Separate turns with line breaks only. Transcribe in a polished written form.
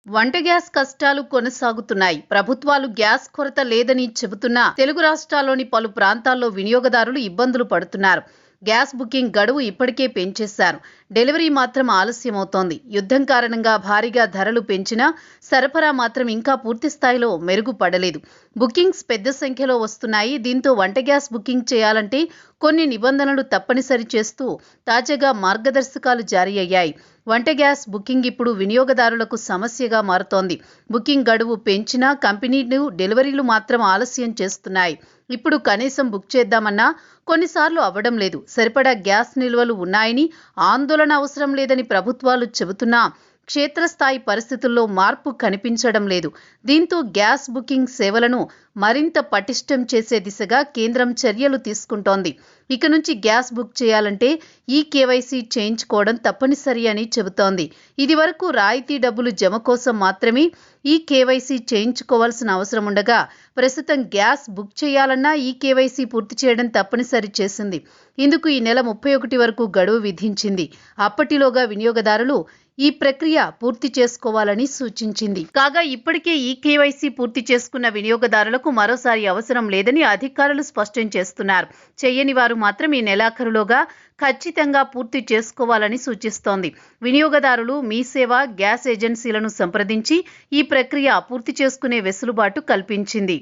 వంట గ్యాస్ కష్టాలు కొనసాగుతున్నాయి. ప్రభుత్వాలు గ్యాస్ కొరత లేదని చెబుతున్నా తెలుగు రాష్ట్రాల్లోని పలు ప్రాంతాల్లో వినియోగదారులు ఇబ్బందులు పడుతున్నారు. గ్యాస్ బుకింగ్ గడువు ఇప్పటికే పెంచేశారు. డెలివరీ మాత్రం ఆలస్యమవుతోంది. యుద్ధం కారణంగా భారీగా ధరలు పెంచినా సరఫరా మాత్రం ఇంకా పూర్తి స్థాయిలో మెరుగుపడలేదు. బుకింగ్స్ పెద్ద సంఖ్యలో వస్తున్నాయి. దీంతో వంట గ్యాస్ బుకింగ్ చేయాలంటే కొన్ని నిబంధనలు తప్పనిసరి చేస్తూ తాజాగా మార్గదర్శకాలు జారీ అయ్యాయి. వంట గ్యాస్ బుకింగ్ ఇప్పుడు వినియోగదారులకు సమస్యగా మారుతోంది. బుకింగ్ గడువు పెంచినా కంపెనీలు డెలివరీలు మాత్రం ఆలస్యం చేస్తున్నాయి. ఇప్పుడు కనీసం బుక్ చేద్దామన్నా కొన్నిసార్లు అవ్వడం లేదు. సరిపడా గ్యాస్ నిల్వలు ఉన్నాయని, ఆందోళన అవసరం లేదని ప్రభుత్వాలు చెబుతున్నా క్షేత్రస్థాయి పరిస్థితుల్లో మార్పు కనిపించడం లేదు. దీంతో గ్యాస్ బుకింగ్ సేవలను మరింత పటిష్టం చేసే దిశగా కేంద్రం చర్యలు తీసుకుంటోంది. ఇక నుంచి గ్యాస్ బుక్ చేయాలంటే ఈ కేవైసీ చేయించుకోవడం తప్పనిసరి అని చెబుతోంది. ఇది వరకు రాయితీ డబ్బులు జమ కోసం మాత్రమే ఈ కేవైసీ చేయించుకోవాల్సిన అవసరం ఉండగా ప్రస్తుతం గ్యాస్ బుక్ చేయాలన్నా ఈ కేవైసీ పూర్తి చేయడం తప్పనిసరి చేసింది. ఇందుకు ఈ నెల 31 వరకు గడువు విధించింది. అప్పటిలోగా వినియోగదారులు ఈ ప్రక్రియ పూర్తి చేసుకోవాలని సూచించింది. కాగా ఇప్పటికే ఈ కేవైసీ పూర్తి చేసుకున్న వినియోగదారులకు మరోసారి అవసరం లేదని అధికారులు స్పష్టం చేస్తున్నారు. చేయని వారు మాత్రం ఈ నెలాఖరులోగా ఖచ్చితంగా పూర్తి చేసుకోవాలని సూచిస్తోంది. వినియోగదారులు మీ సేవ గ్యాస్ ఏజెన్సీలను సంప్రదించి ఈ ప్రక్రియ పూర్తి చేసుకునే వెసులుబాటు కల్పించింది.